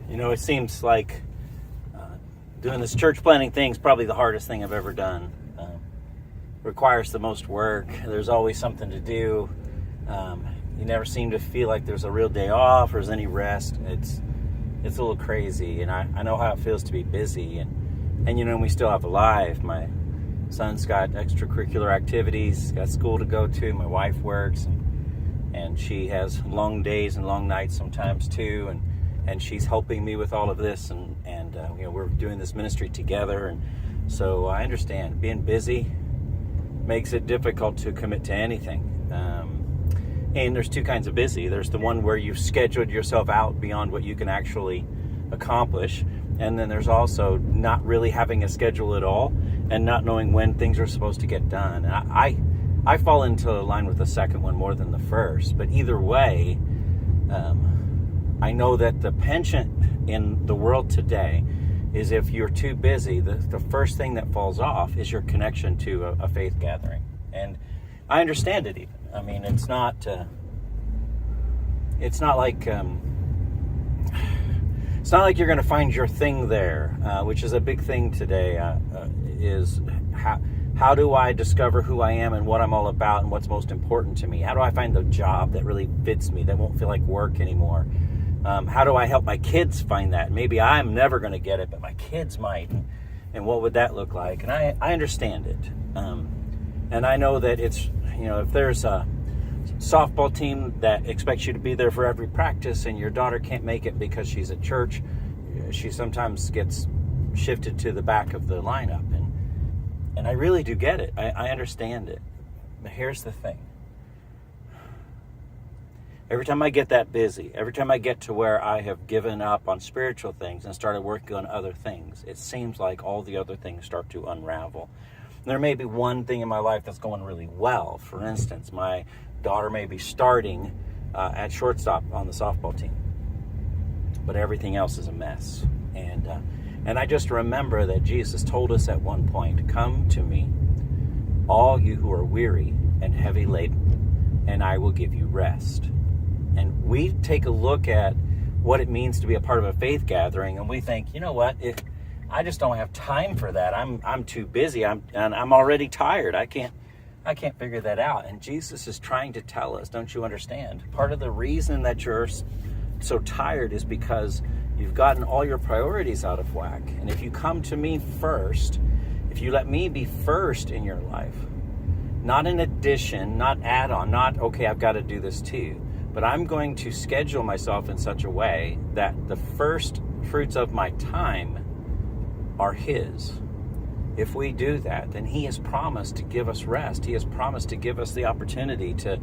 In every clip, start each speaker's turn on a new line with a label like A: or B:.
A: It seems like doing this church planting thing is probably the hardest thing I've ever done. Requires the most work. There's always something to do. You never seem to feel like there's a real day off or there's any rest. It's a little crazy, and I know how it feels to be busy, and we still have a life. My son's got extracurricular activities, got school to go to. My wife works, and she has long days and long nights sometimes too, and she's helping me with all of this, and we're doing this ministry together, and so I understand being busy makes it difficult to commit to anything. And there's two kinds of busy. There's the one where you've scheduled yourself out beyond what you can actually accomplish, and then there's also not really having a schedule at all and not knowing when things are supposed to get done. And I fall into line with the second one more than the first, but either way, I know that the penchant in the world today is if you're too busy, the first thing that falls off is your connection to a faith gathering. And I understand it even. I mean, it's not like you're going to find your thing there, which is a big thing today, is how do I discover who I am and what I'm all about and what's most important to me? How do I find the job that really fits me, that won't feel like work anymore? How do I help my kids find that? Maybe I'm never going to get it, but my kids might. And what would that look like? And I understand it. And I know that it's, if there's a softball team that expects you to be there for every practice and your daughter can't make it because she's at church, she sometimes gets shifted to the back of the lineup. And I really do get it. I understand it. But here's the thing. Every time I get that busy, every time I get to where I have given up on spiritual things and started working on other things, it seems like all the other things start to unravel. There may be one thing in my life that's going really well. For instance, my daughter may be starting at shortstop on the softball team, but everything else is a mess. And I just remember that Jesus told us at one point, "Come to me, all you who are weary and heavy laden, and I will give you rest." And we take a look at what it means to be a part of a faith gathering, and we think, you know what? I just don't have time for that. I'm too busy. I'm already tired. I can't figure that out. And Jesus is trying to tell us, don't you understand? Part of the reason that you're so tired is because you've gotten all your priorities out of whack. And if you come to me first, if you let me be first in your life, not an addition, not add-on, not, okay, I've got to do this too, but I'm going to schedule myself in such a way that the first fruits of my time are His. If we do that, then He has promised to give us rest. He has promised to give us the opportunity to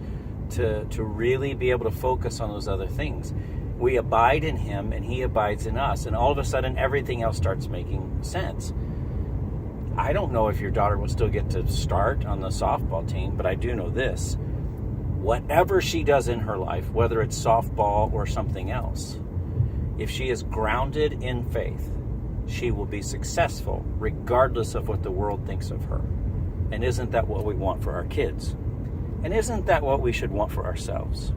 A: really be able to focus on those other things. We abide in Him and He abides in us, and all of a sudden everything else starts making sense. I don't know if your daughter will still get to start on the softball team, but I do know this. Whatever she does in her life, whether it's softball or something else, if she is grounded in faith, she will be successful regardless of what the world thinks of her. And isn't that what we want for our kids? And isn't that what we should want for ourselves?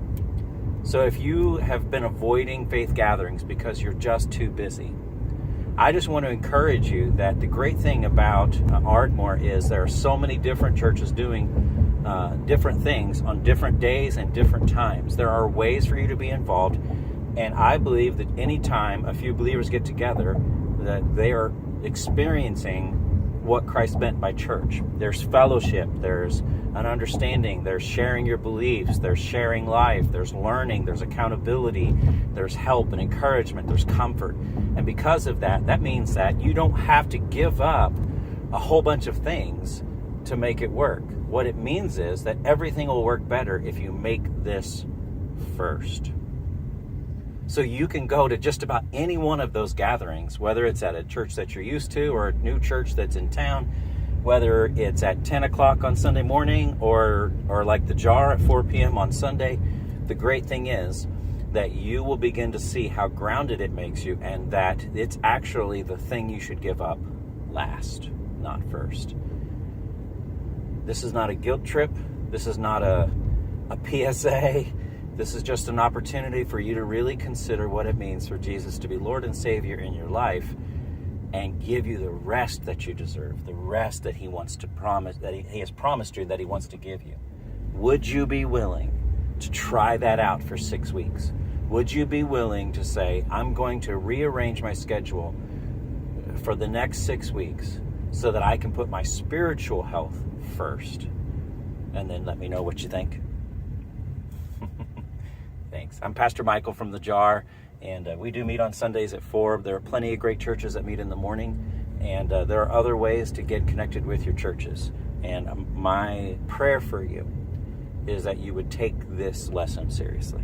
A: So if you have been avoiding faith gatherings because you're just too busy, I just want to encourage you that the great thing about Ardmore is there are so many different churches doing different things on different days and different times. There are ways for you to be involved, and I believe that anytime a few believers get together, that they are experiencing what Christ meant by church. There's fellowship, there's an understanding, there's sharing your beliefs, there's sharing life, there's learning, there's accountability, there's help and encouragement, there's comfort. And because of that, that means that you don't have to give up a whole bunch of things to make it work. What it means is that everything will work better if you make this first. So you can go to just about any one of those gatherings, whether it's at a church that you're used to or a new church that's in town, whether it's at 10 o'clock on Sunday morning or like the Jar at 4 p.m. on Sunday. The great thing is that you will begin to see how grounded it makes you, and that it's actually the thing you should give up last, not first. This is not a guilt trip. This is not a PSA. This is just an opportunity for you to really consider what it means for Jesus to be Lord and Savior in your life and give you the rest that you deserve, the rest that he wants to promise, that he has promised you that he wants to give you. Would you be willing to try that out for 6 weeks? Would you be willing to say, I'm going to rearrange my schedule for the next 6 weeks so that I can put my spiritual health first? And then let me know what you think. Thanks. I'm Pastor Michael from The Jar, and we do meet on Sundays at 4. There are plenty of great churches that meet in the morning, and there are other ways to get connected with your churches. And my prayer for you is that you would take this lesson seriously.